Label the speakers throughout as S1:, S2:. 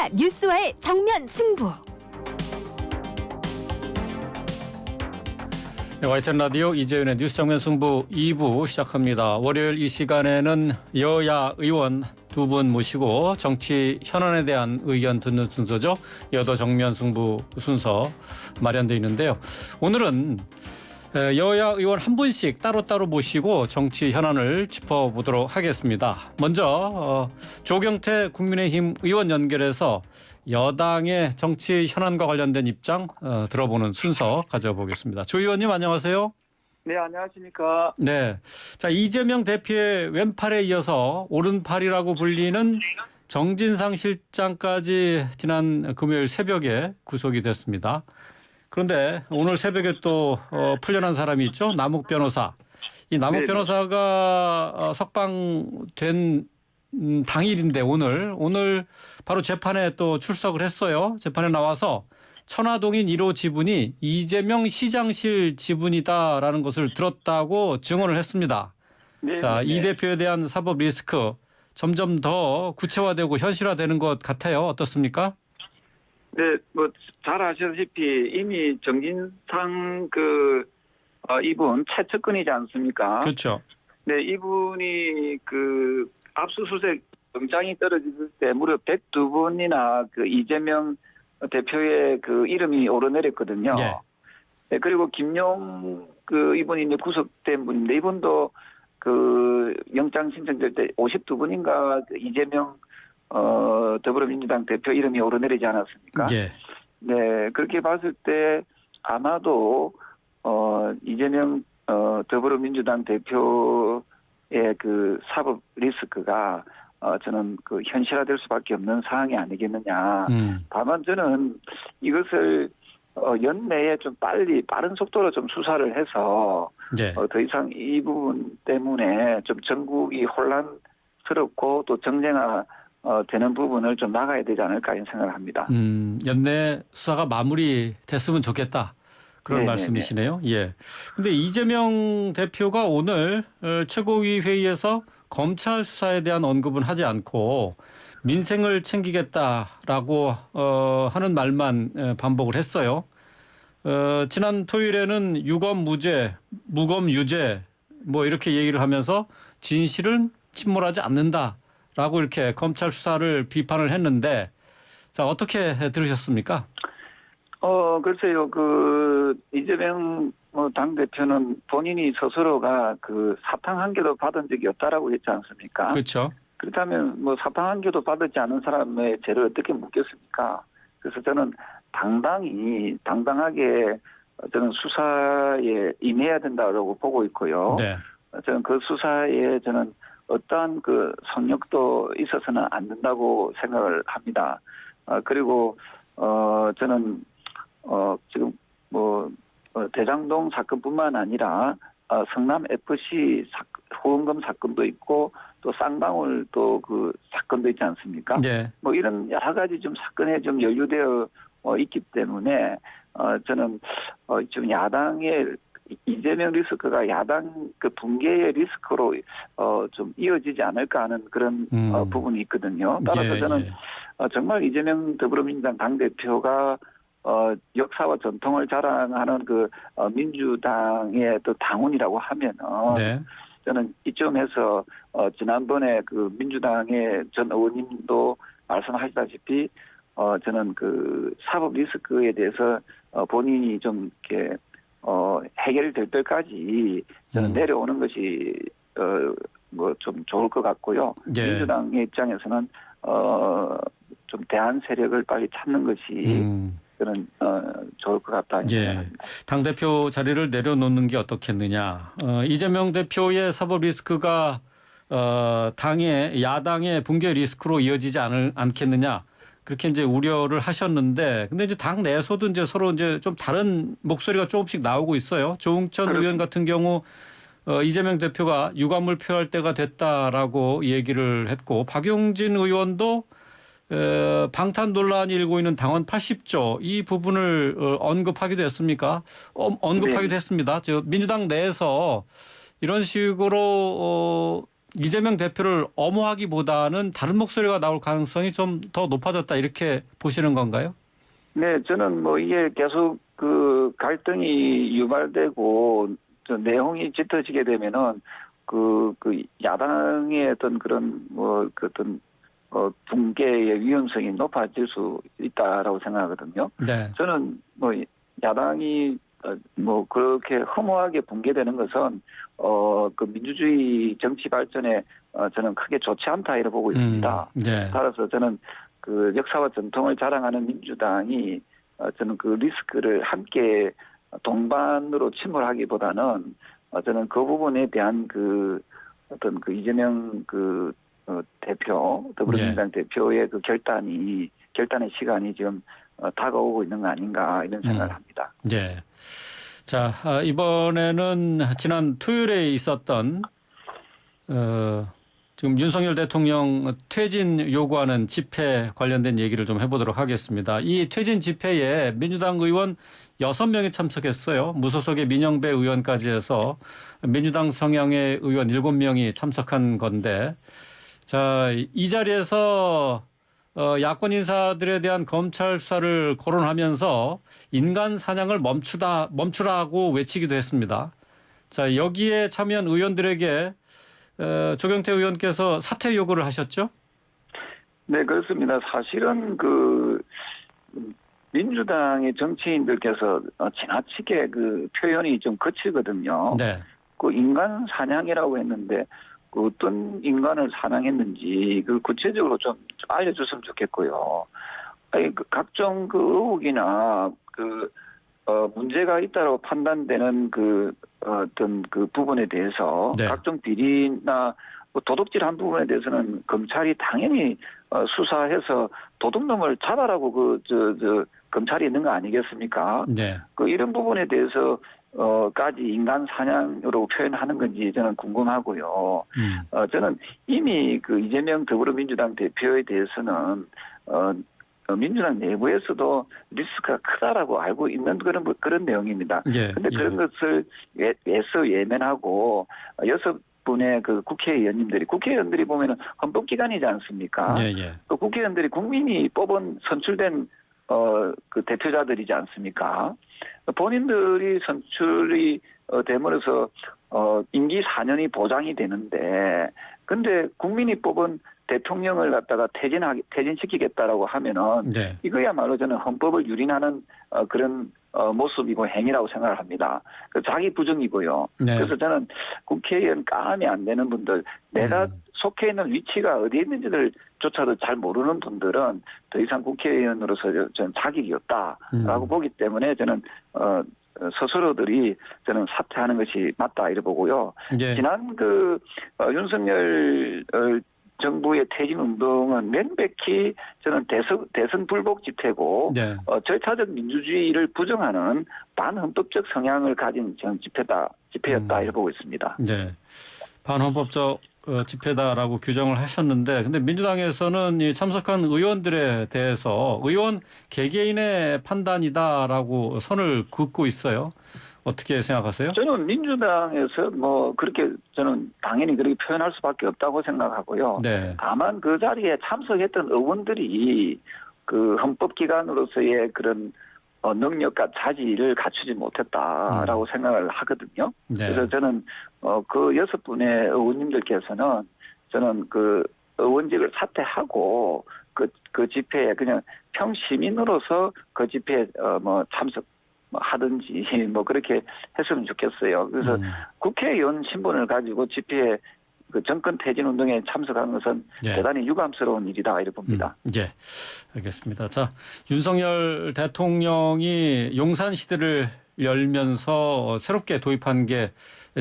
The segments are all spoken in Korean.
S1: 여야 뉴스와의 정면 승부.
S2: 네, YTN 라디오 이재윤의 뉴스 정면 승부 2부 시작합니다. 월요일 이 시간에는 여야 의원 두 분 모시고 정치 현안에 대한 의견 듣는 순서죠. 여도 정면 승부 순서 마련되어 있는데요. 오늘은 여야 의원 한 분씩 따로따로 모시고 정치 현안을 짚어보도록 하겠습니다. 먼저 조경태 국민의힘 의원 연결해서 여당의 정치 현안과 관련된 입장 들어보는 순서 가져보겠습니다. 조 의원님 안녕하세요.
S3: 네, 안녕하십니까.
S2: 네, 자 이재명 대표의 왼팔에 이어서 오른팔이라고 불리는 정진상 실장까지 지난 금요일 새벽에 구속이 됐습니다. 그런데 오늘 새벽에 또 풀려난 사람이 있죠. 남욱 변호사. 이 남욱
S3: 네.
S2: 변호사가 석방된 당일인데 오늘 바로 재판에 또 출석을 했어요. 재판에 나와서 천화동인 1호 지분이 이재명 시장실 지분이다라는 것을 들었다고 증언을 했습니다.
S3: 네,
S2: 자,
S3: 네.
S2: 이 대표에 대한 사법 리스크 점점 더 구체화되고 현실화되는 것 같아요. 어떻습니까?
S3: 네, 뭐 잘 아시다시피 이미 정진상 이분 최측근이지 않습니까?
S2: 그렇죠.
S3: 네, 이분이 압수수색 영장이 떨어졌을 때 무려 102번이나 이재명 대표의 이름이 오르내렸거든요.
S2: 예.
S3: 네, 그리고 김용 이분이 이제 구속된 분인데 이분도 영장 신청될 때 52번인가 이재명 더불어민주당 대표 이름이 오르내리지 않았습니까?
S2: 예.
S3: 네, 그렇게 봤을 때 아마도 이재명 더불어민주당 대표의 사법 리스크가 저는 현실화될 수밖에 없는 상황이 아니겠느냐. 다만 저는 이것을 연내에 좀 빠른 속도로 좀 수사를 해서
S2: 예.
S3: 더 이상 이 부분 때문에 좀 전국이 혼란스럽고 또 정쟁화 되는 부분을 좀 막아야 되지 않을까 이런 생각을 합니다.
S2: 연내 수사가 마무리됐으면 좋겠다. 그런
S3: 네네네.
S2: 말씀이시네요. 예. 근데 이재명 대표가 오늘 최고위 회의에서 검찰 수사에 대한 언급은 하지 않고 민생을 챙기겠다라고 하는 말만 반복을 했어요. 지난 토요일에는 유검 무죄, 무검 유죄 뭐 이렇게 얘기를 하면서 진실은 침몰하지 않는다라고 이렇게 검찰 수사를 비판을 했는데 자 어떻게 들으셨습니까?
S3: 글쎄요, 이재명 당대표는 본인이 스스로가 사탕 한 개도 받은 적이 없다라고 했지 않습니까?
S2: 그렇죠.
S3: 그렇다면 사탕 한 개도 받지 않은 사람의 죄를 어떻게 묻겠습니까? 그래서 저는 당당하게 저는 수사에 임해야 된다고 보고 있고요.
S2: 네.
S3: 저는 수사에 저는 어떠한 성역도 있어서는 안 된다고 생각을 합니다. 그리고 저는 지금 대장동 사건뿐만 아니라 성남 FC 후원금 사건도 있고 또 쌍방울 또 사건도 있지 않습니까?
S2: 네.
S3: 이런 여러 가지 좀 사건에 좀 연루되어 있기 때문에 저는 지금 야당의 이재명 리스크가 야당 붕괴의 리스크로 좀 이어지지 않을까 하는 그런 부분이 있거든요. 따라서
S2: 예,
S3: 저는
S2: 예.
S3: 정말 이재명 더불어민주당 당대표가 역사와 전통을 자랑하는 민주당의 또 당원이라고 하면
S2: 네.
S3: 저는 이쯤에서 지난번에 민주당의 전 의원님도 말씀하시다시피 저는 사법 리스크에 대해서 본인이 좀 이렇게 해결될 때까지 저는 내려오는 것이 좀 좋을 것 같고요.
S2: 예.
S3: 민주당의 입장에서는 좀 대안 세력을 빨리 찾는 것이 저는 좋을 것 같다.
S2: 예. 당대표 자리를 내려놓는 게 어떻겠느냐. 이재명 대표의 사법 리스크가 야당의 붕괴 리스크로 이어지지 않겠느냐. 그렇게 이제 우려를 하셨는데, 근데 이제 당 내에서도 이제 서로 이제 좀 다른 목소리가 조금씩 나오고 있어요. 조응천 의원 같은 경우 이재명 대표가 유감을 표할 때가 됐다라고 얘기를 했고, 박용진 의원도 방탄 논란이 일고 있는 당원 80조 이 부분을 언급하기도 했습니까? 언급하기도
S3: 네.
S2: 했습니다. 민주당 내에서 이런 식으로 이재명 대표를 엄호하기보다는 다른 목소리가 나올 가능성이 좀 더 높아졌다 이렇게 보시는 건가요?
S3: 네, 저는 뭐 이게 계속 그 갈등이 유발되고 저 내용이 짙어지게 되면은 그 야당의 어떤 그런 그 어떤 붕괴의 위험성이 높아질 수 있다라고 생각하거든요.
S2: 네.
S3: 저는 뭐 야당이 뭐 그렇게 허무하게 붕괴되는 것은 그 민주주의 정치 발전에 저는 크게 좋지 않다 이렇게 보고 있습니다.
S2: 네.
S3: 따라서 저는 그 역사와 전통을 자랑하는 민주당이 저는 그 리스크를 함께 동반으로 침몰하기보다는 저는 그 부분에 대한 그 어떤 그 이재명 대표 더불어민주당 대표의 그 결단의 시간이 지금 다가오고 있는 거 아닌가 이런 생각을 합니다.
S2: 네. 자, 이번에는 지난 토요일에 있었던 지금 윤석열 대통령 퇴진 요구하는 집회 관련된 얘기를 좀 해보도록 하겠습니다. 이 퇴진 집회에 민주당 의원 6명이 참석했어요. 무소속의 민영배 의원까지 해서 민주당 성향의 의원 7명이 참석한 건데, 자, 이 자리에서 야권 인사들에 대한 검찰 수사를 거론하면서 인간 사냥을 멈추라고 외치기도 했습니다. 자, 여기에 참여한 의원들에게 조경태 의원께서 사퇴 요구를 하셨죠?
S3: 네, 그렇습니다. 사실은 그 민주당의 정치인들께서 지나치게 그 표현이 좀 거칠거든요.
S2: 네.
S3: 그 인간 사냥이라고 했는데 그 어떤 인간을 사냥했는지 그 구체적으로 좀 알려줬으면 좋겠고요. 아니, 그 각종 그 의혹이나 문제가 있다고 판단되는 어떤 그 부분에 대해서
S2: 네.
S3: 각종 비리나 뭐 도둑질한 부분에 대해서는 검찰이 당연히 수사해서 도둑놈을 잡아라고 검찰이 있는 거 아니겠습니까?
S2: 네.
S3: 이런 부분에 대해서 까지 인간 사냥으로 표현하는 건지 저는 궁금하고요. 저는 이미 그 이재명 더불어민주당 대표에 대해서는 민주당 내부에서도 리스크가 크다라고 알고 있는 그런 내용입니다. 그런데 그런 것을 애써 외면하고 6분의 그 국회의원들이 보면은 헌법기관이지 않습니까? 또 국회의원들이 국민이 선출된 그 대표자들이지 않습니까? 본인들이 선출이 됨으로써 임기 4년이 보장이 되는데, 근데 국민이 뽑은 대통령을 갖다가 퇴진시키겠다라고 하면은 이거야말로 저는 헌법을 유린하는 그런 모습이고 행위라고 생각을 합니다. 자기 부정이고요. 그래서 저는 국회의원 까함이 안 되는 분들, 내가 속해 있는 위치가 어디에 있는지조차도 잘 모르는 분들은 더 이상 국회의원으로서 저는 자격이 없다라고 보기 때문에 저는 스스로들이 저는 사퇴하는 것이 맞다 이래 보고요. 지난 윤석열 정부의 퇴진 운동은 명백히 저는 대선 불복 집회고 절차적 민주주의를 부정하는 반헌법적 성향을 가진 저는 집회였다 이래 보고 있습니다.
S2: 네, 반헌법적 집회다라고 규정을 하셨는데, 근데 민주당에서는 이 참석한 의원들에 대해서 의원 개개인의 판단이다라고 선을 긋고 있어요. 어떻게 생각하세요?
S3: 저는 민주당에서 저는 당연히 그렇게 표현할 수밖에 없다고 생각하고요. 다만 그 자리에 참석했던 의원들이 그 헌법기관으로서의 그런 능력과 자질을 갖추지 못했다라고 생각을 하거든요. 그래서 저는 그 6분의 의원님들께서는 저는 그 의원직을 사퇴하고 그 집회에 그냥 평시민으로서 그 집회에 참석 하든지 그렇게 했으면 좋겠어요. 그래서 국회의원 신분을 가지고 집회에 그 정권 퇴진 운동에 참석한 것은 대단히 유감스러운 일이다 이렇게 봅니다.
S2: 알겠습니다. 자, 윤석열 대통령이 용산 시대를 열면서 새롭게 도입한 게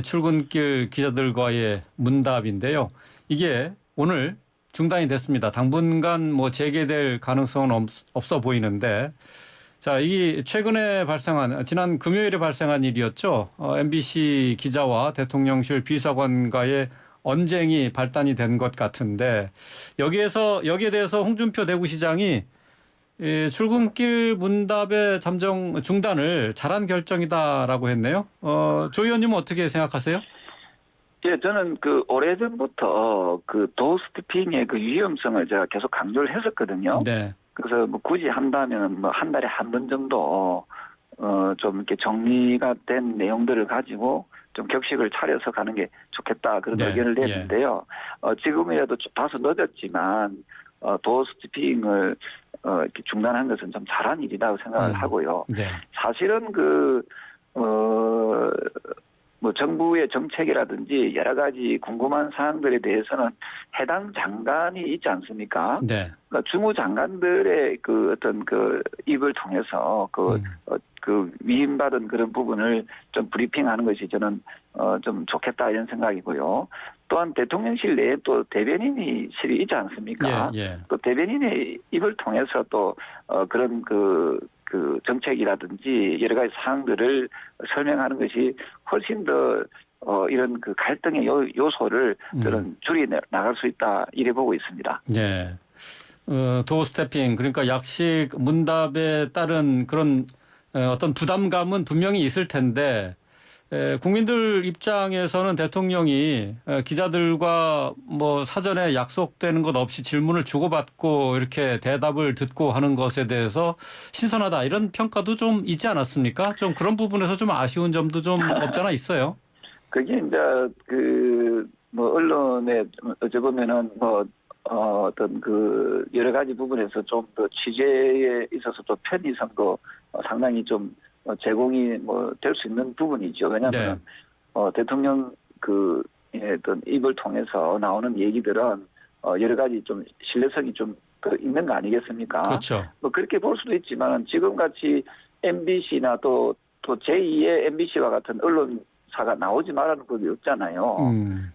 S2: 출근길 기자들과의 문답인데요. 이게 오늘 중단이 됐습니다. 당분간 재개될 가능성은 없어 보이는데, 자, 이 최근에 지난 금요일에 발생한 일이었죠. MBC 기자와 대통령실 비서관과의 언쟁이 발단이 된 것 같은데, 여기에 대해서 홍준표 대구시장이 출근길 문답의 잠정 중단을 잘한 결정이다라고 했네요. 조 의원님은 어떻게 생각하세요?
S3: 예, 저는 그 오래전부터 그 도스태핑의 그 위험성을 제가 계속 강조를 했었거든요.
S2: 네.
S3: 그래서 뭐 굳이 한다면 뭐 한 달에 한 번 정도 좀 이렇게 정리가 된 내용들을 가지고 좀 격식을 차려서 가는 게 좋겠다 그런
S2: 네,
S3: 의견을
S2: 예.
S3: 냈는데요. 지금이라도 다소 늦었지만 도스태핑을 이렇게 중단한 것은 좀 잘한 일이라고 생각을 하고요.
S2: 네.
S3: 사실은 뭐 정부의 정책이라든지 여러 가지 궁금한 사항들에 대해서는 해당 장관이 있지 않습니까?
S2: 네.
S3: 그러니까 주무 장관들의 그 어떤 그 입을 통해서 그 위임받은 그런 부분을 좀 브리핑하는 것이 저는 좀 좋겠다 이런 생각이고요. 또한 대통령실 내에 또 대변인실이 있지 않습니까?
S2: 예, 예.
S3: 또 대변인의 입을 통해서 또 그런 그 정책이라든지 여러 가지 사항들을 설명하는 것이 훨씬 더 이런 그 갈등의 요소를 저는 줄이 나갈 수 있다 이래 보고 있습니다.
S2: 예. 도스태핑 그러니까 약식 문답에 따른 그런 어떤 부담감은 분명히 있을 텐데 국민들 입장에서는 대통령이 기자들과 뭐 사전에 약속되는 것 없이 질문을 주고받고 이렇게 대답을 듣고 하는 것에 대해서 신선하다 이런 평가도 좀 있지 않았습니까? 좀 그런 부분에서 좀 아쉬운 점도 좀 없잖아 있어요.
S3: 그게 이제 뭐 언론에 어찌 보면은 어떤 그 여러 가지 부분에서 좀 더 취재에 있어서 또 편의성도 상당히 좀 제공이 뭐 될 수 있는 부분이죠. 왜냐하면 대통령 어떤 입을 통해서 나오는 얘기들은 여러 가지 좀 신뢰성이 좀 있는 거 아니겠습니까?
S2: 그렇죠.
S3: 뭐 그렇게 볼 수도 있지만 지금 같이 MBC나 또 제2의 MBC와 같은 언론사가 나오지 말라는 법이 없잖아요.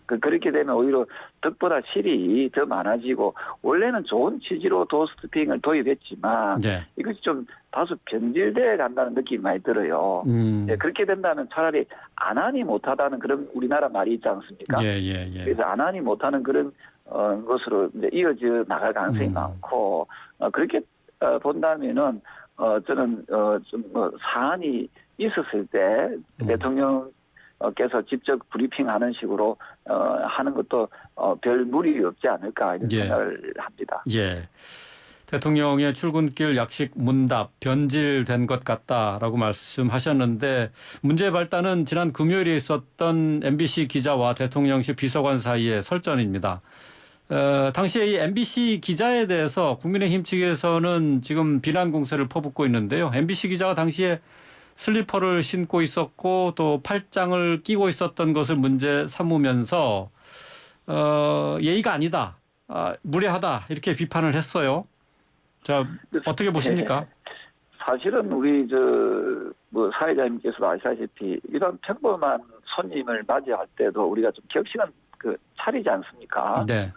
S3: 그렇게 되면 오히려 덕보다 실이 더 많아지고 원래는 좋은 취지로 도스태핑을 도입했지만
S2: 네.
S3: 이것이 좀 다소 변질돼 간다는 느낌이 많이 들어요. 네, 그렇게 된다면 차라리 안 하니 못하다는 그런 우리나라 말이 있지 않습니까?
S2: 예.
S3: 그래서 안 하니 못하는 그런 것으로 이제 이어져 나갈 가능성이 많고 그렇게 본다면은 저는 좀 사안이 있었을 때 대통령께서 직접 브리핑하는 식으로 하는 것도 별 무리 없지 않을까 이런 생각을 합니다.
S2: 예. 대통령의 출근길 약식 문답 변질된 것 같다라고 말씀하셨는데 문제의 발단은 지난 금요일에 있었던 MBC 기자와 대통령실 비서관 사이의 설전입니다. 당시에 이 MBC 기자에 대해서 국민의힘 측에서는 지금 비난 공세를 퍼붓고 있는데요. MBC 기자가 당시에 슬리퍼를 신고 있었고 또 팔짱을 끼고 있었던 것을 문제 삼으면서 예의가 아니다, 무례하다 이렇게 비판을 했어요. 자, 어떻게 보십니까?
S3: 사실은 우리 뭐 사회자님께서도 아시다시피 이런 평범한 손님을 맞이할 때도 우리가 좀 격식은 차리지 않습니까?
S2: 네.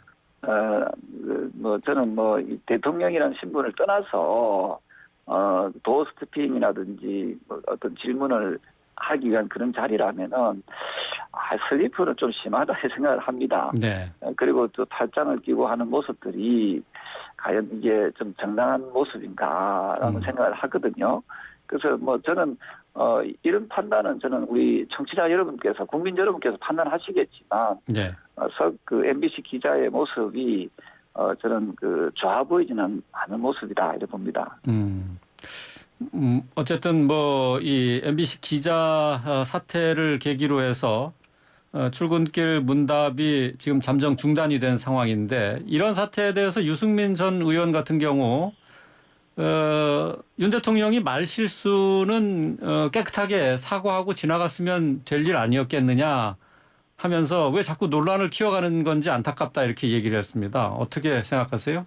S3: 뭐 저는 뭐 대통령이라는 신분을 떠나서 도스태핑이라든지 뭐 어떤 질문을 하기 위한 그런 자리라면은 슬리퍼는 좀 심하다 생각을 합니다.
S2: 네.
S3: 그리고 또 팔짱을 끼고 하는 모습들이 과연 이게 좀 정당한 모습인가라는 생각을 하거든요. 그래서 뭐 저는 이런 판단은 저는 우리 청취자 여러분께서 국민 여러분께서 판단하시겠지만
S2: 네.
S3: 그 MBC 기자의 모습이 저는 좋아 보이지는 않은 모습이다 이렇게 봅니다.
S2: 어쨌든 뭐 이 MBC 기자 사태를 계기로 해서 출근길 문답이 지금 잠정 중단이 된 상황인데 이런 사태에 대해서 유승민 전 의원 같은 경우 윤 대통령이 말 실수는 깨끗하게 사과하고 지나갔으면 될 일 아니었겠느냐 하면서 왜 자꾸 논란을 키워가는 건지 안타깝다 이렇게 얘기를 했습니다. 어떻게 생각하세요?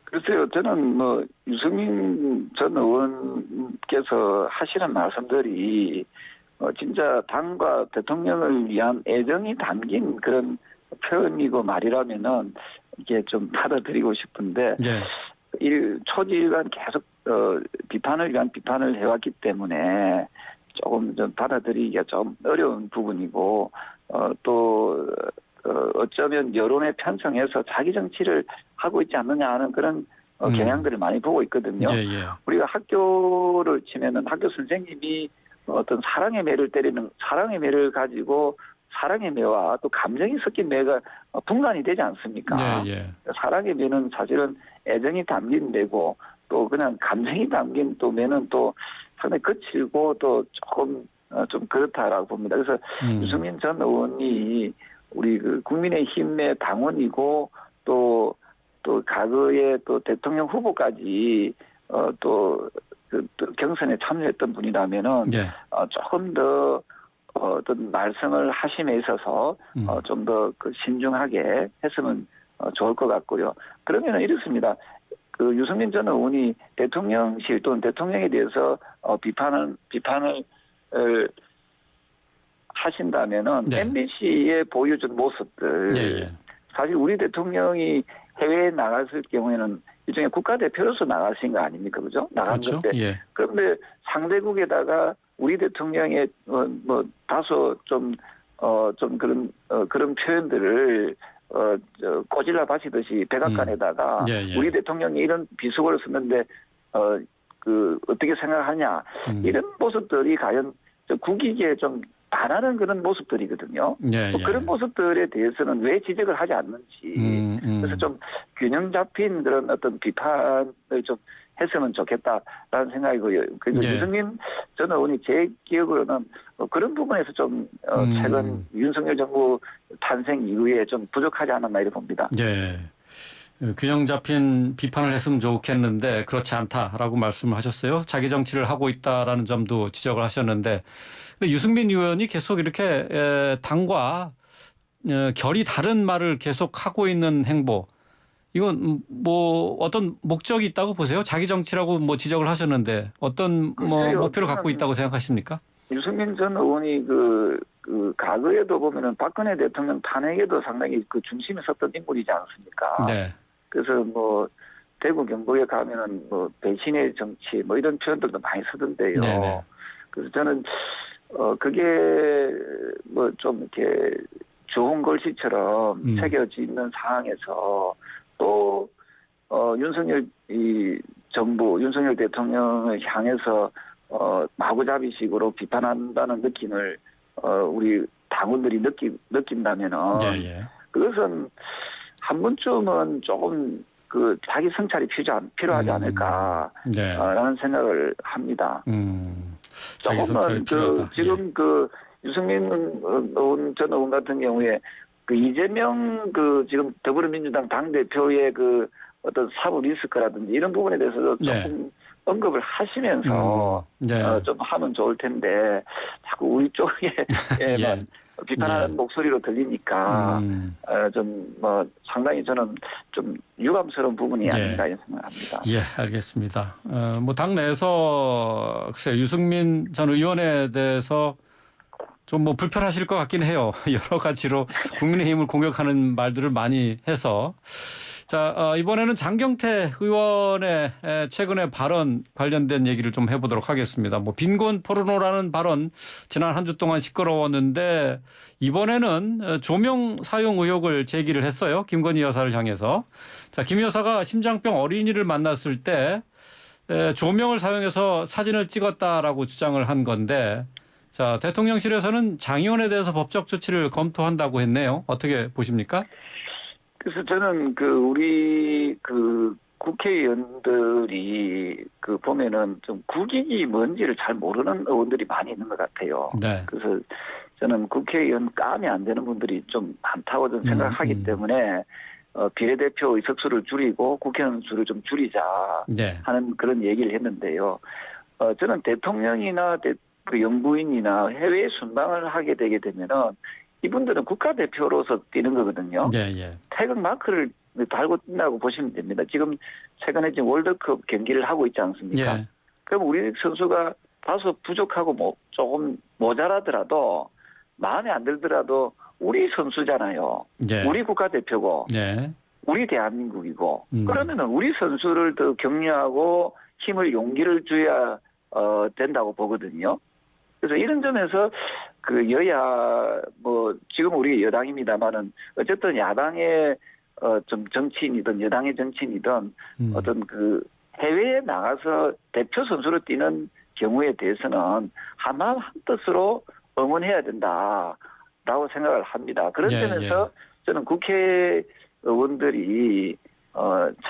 S3: 글쎄요, 저는 뭐 유승민 전 의원께서 하시는 말씀들이 진짜 당과 대통령을 위한 애정이 담긴 그런 표현이고 말이라면은 이게 좀 받아들이고 싶은데
S2: 네.
S3: 초지일간 계속 비판을 위한 비판을 해왔기 때문에 조금 좀 받아들이기가 좀 어려운 부분이고 또 어쩌면 여론에 편성해서 자기 정치를 하고 있지 않느냐 하는 그런 경향들을 많이 보고 있거든요.
S2: 예.
S3: 우리가 학교를 치면은 학교 선생님이 어떤 사랑의 매를 가지고 사랑의 매와 또 감정이 섞인 매가 분간이 되지 않습니까?
S2: 예, 예.
S3: 사랑의 매는 사실은 애정이 담긴 매고 또 그냥 감정이 담긴 또 매는 또 상당히 거칠고 또 조금 좀 그렇다라고 봅니다. 그래서 유승민 전 의원이 우리 그 국민의힘의 당원이고 또 과거에 또 대통령 후보까지 또 경선에 참여했던 분이라면은
S2: 예.
S3: 조금 더 어떤 말씀을 하심에 있어서 좀 더 그 신중하게 했으면 좋을 것 같고요. 그러면은 이렇습니다. 그 유승민 전 의원이 대통령실 또는 대통령에 대해서 비판을 하신다면은
S2: 네.
S3: MBC에 보여준 모습들
S2: 예, 예.
S3: 사실 우리 대통령이 해외에 나갔을 경우에는 일종의 국가대표로서 나가신 거 아닙니까? 그죠? 나간
S2: 그렇죠.
S3: 건데.
S2: 예.
S3: 그런데 상대국에다가 우리 대통령의 뭐 다소 좀 그런 표현들을 꼬질러 바시듯이 백악관에다가
S2: 예, 예.
S3: 우리 대통령이 이런 비속어를 썼는데 어떻게 생각하냐 이런 모습들이 과연 국익에 좀 반하는 그런 모습들이거든요.
S2: 예, 예.
S3: 그런 모습들에 대해서는 왜 지적을 하지 않는지 그래서 좀 균형 잡힌 그런 어떤 비판을 좀 했으면 좋겠다라는 생각이고요. 그리고
S2: 예.
S3: 유승민 전 의원이 제 기억으로는 그런 부분에서 좀 최근 윤석열 정부 탄생 이후에 좀 부족하지 않았나 이렇게 봅니다.
S2: 예. 균형 잡힌 비판을 했으면 좋겠는데 그렇지 않다라고 말씀을 하셨어요. 자기 정치를 하고 있다라는 점도 지적을 하셨는데 근데 유승민 의원이 계속 이렇게 당과 결이 다른 말을 계속 하고 있는 행보 이건 뭐 어떤 목적이 있다고 보세요? 자기 정치라고 뭐 지적을 하셨는데 어떤 뭐
S3: 글쎄요,
S2: 목표를 갖고 있다고 생각하십니까?
S3: 유승민 전 의원이 그 과거에도 보면은 박근혜 대통령 탄핵에도 상당히 그 중심에 섰던 인물이지 않습니까?
S2: 네.
S3: 그래서 뭐 대구 경북에 가면은 뭐 배신의 정치 뭐 이런 표현들도 많이 쓰던데요.
S2: 네네.
S3: 그래서 저는 그게 뭐 좀 이렇게 좋은 글씨처럼 새겨져 있는 상황에서 또 윤석열 정부 윤석열 대통령을 향해서 마구잡이식으로 비판한다는 느낌을 우리 당원들이 느낀다면은
S2: 예, 예.
S3: 그것은 한 번쯤은 조금 그 자기 성찰이 필요하지 않을까라는
S2: 네.
S3: 생각을 합니다.
S2: 자기 성찰이 필요하다.
S3: 지금 그 유승민 전 의원 같은 경우에 그 이재명 지금 더불어민주당 당 대표의 그 어떤 사법 리스크라든지 이런 부분에 대해서도 조금 언급을 하시면서
S2: 네.
S3: 좀 하면 좋을 텐데 자꾸 우리 쪽에만 비판하는 목소리로 들리니까 좀 뭐 상당히 저는 좀 유감스러운 부분이 아닌가 이런 생각합니다.
S2: 예, 알겠습니다. 뭐 당내에서 글쎄 유승민 전 의원에 대해서 좀 뭐 불편하실 것 같긴 해요. 여러 가지로 국민의힘을 공격하는 말들을 많이 해서. 자, 이번에는 장경태 의원의 최근의 발언 관련된 얘기를 좀 해보도록 하겠습니다. 뭐 빈곤 포르노라는 발언 지난 한 주 동안 시끄러웠는데 이번에는 조명 사용 의혹을 제기를 했어요. 김건희 여사를 향해서. 자, 김 여사가 심장병 어린이를 만났을 때 조명을 사용해서 사진을 찍었다라고 주장을 한 건데 자, 대통령실에서는 장 의원에 대해서 법적 조치를 검토한다고 했네요. 어떻게 보십니까?
S3: 그래서 저는 우리 국회의원들이 보면은 좀 국익이 뭔지를 잘 모르는 의원들이 많이 있는 것 같아요.
S2: 네.
S3: 그래서 저는 국회의원 까면 안 되는 분들이 좀 많다고 저는 생각하기 때문에 비례대표 의석수를 줄이고 국회의원 수를 좀 줄이자 하는 그런 얘기를 했는데요. 저는 대통령이나 그 영부인이나 해외 순방을 하게 되게 되면은 이분들은 국가대표로서 뛰는 거거든요. 태극 마크를 달고 뛴다고 보시면 됩니다. 지금 최근에 지금 월드컵 경기를 하고 있지 않습니까? 그럼 우리 선수가 다소 부족하고 조금 모자라더라도 마음에 안 들더라도 우리 선수잖아요. 우리 국가대표고 우리 대한민국이고 그러면은 우리 선수를 더 격려하고 힘을 용기를 줘야 된다고 보거든요. 그래서 이런 점에서 여야 지금 우리 여당입니다만은 어쨌든 야당의 좀 정치인이든 여당의 정치인이든 어떤 해외에 나가서 대표 선수로 뛰는 경우에 대해서는 한마음 한뜻으로 응원해야 된다. 라고 생각을 합니다. 그런
S2: 예,
S3: 점에서 저는 국회의원들이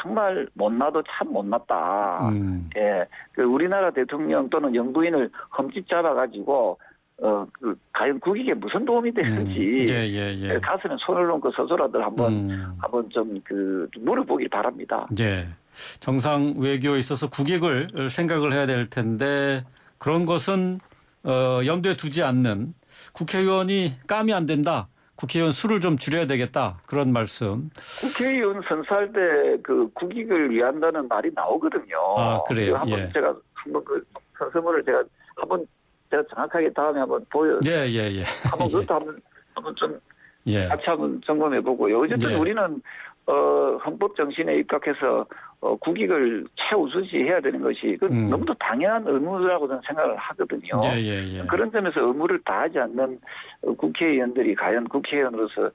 S3: 정말 못나도 참 못났다. 예, 그 우리나라 대통령 또는 영부인을 험짓 잡아가지고 과연 국익에 무슨 도움이 되는지 가슴에 손을 얹고 스스로들 한번 좀 물어보길 바랍니다.
S2: 예, 정상 외교에 있어서 국익을 생각을 해야 될 텐데 그런 것은 염두에 두지 않는 국회의원이 까면 안 된다. 국회의원 수를 좀 줄여야 되겠다. 그런 말씀.
S3: 국회의원 선수할 때 그 국익을 위한다는 말이 나오거든요.
S2: 아, 그래요?
S3: 한번 제가 한번 그 선서문을 제가 정확하게 다음에 한번 한번 그것도 한번 좀 같이 한번 점검해 보고요. 어쨌든 우리는 헌법 정신에 입각해서 국익을 최우선시 해야 되는 것이 너무도 당연한 의무라고 저는 생각을 하거든요. 그런 점에서 의무를 다하지 않는 국회의원들이 과연 국회의원으로서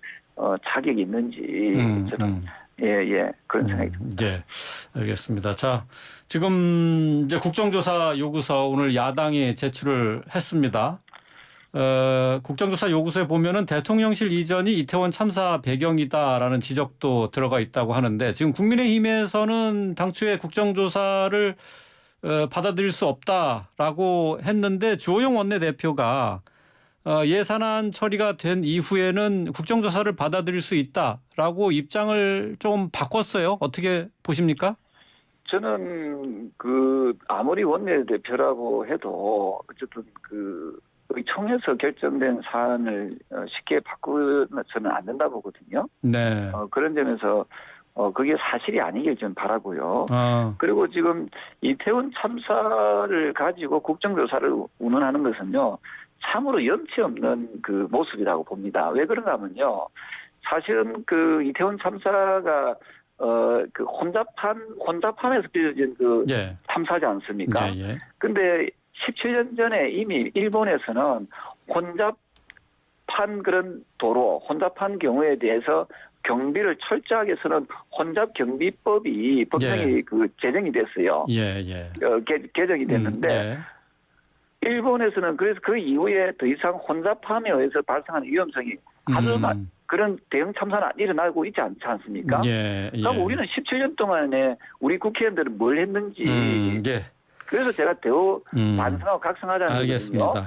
S3: 자격이 있는지 저는 그런 생각이 듭니다.
S2: 예, 알겠습니다. 자, 지금 이제 국정조사 요구서 오늘 야당이 제출을 했습니다. 국정조사 요구서에 보면은 대통령실 이전이 이태원 참사 배경이다라는 지적도 들어가 있다고 하는데 지금 국민의힘에서는 당초에 국정조사를 받아들일 수 없다라고 했는데 주호영 원내대표가 예산안 처리가 된 이후에는 국정조사를 받아들일 수 있다라고 입장을 좀 바꿨어요. 어떻게 보십니까?
S3: 저는 아무리 원내대표라고 해도 어쨌든 의총에서 결정된 사안을 쉽게 바꾸서는 안 된다 보거든요.
S2: 네.
S3: 그런 점에서 그게 사실이 아니길 좀 바라고요. 그리고 지금 이태원 참사를 가지고 국정조사를 운운하는 것은요. 참으로 염치 없는 모습이라고 봅니다. 왜 그런가 하면요. 사실은 이태원 참사가 혼잡함에서 빚어진 참사지 않습니까? 근데 17년 전에 이미 일본에서는 혼잡한 그런 도로, 혼잡한 경우에 대해서 경비를 철저하게 서는 혼잡경비법이 법령이 제정이 됐어요. 개정이 됐는데 일본에서는 그래서 그 이후에 더 이상 혼잡함에 의해서 발생하는 위험성이 아주 그런 대형 참사는 일어나고 있지 않지 않습니까? 그럼 우리는 17년 동안에 우리 국회의원들은 뭘 했는지 그래서 제가 더욱 반성하고 각성하자는
S2: 알겠습니다.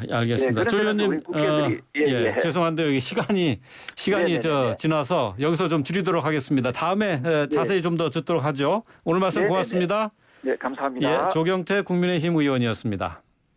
S2: 조 의원님, 죄송한데 여기 시간이 지나서 여기서 좀 줄이도록 하겠습니다. 다음에 자세히 좀 더 듣도록 하죠. 오늘 말씀 고맙습니다.
S3: 네, 감사합니다.
S2: 조경태 국민의힘 의원이었습니다.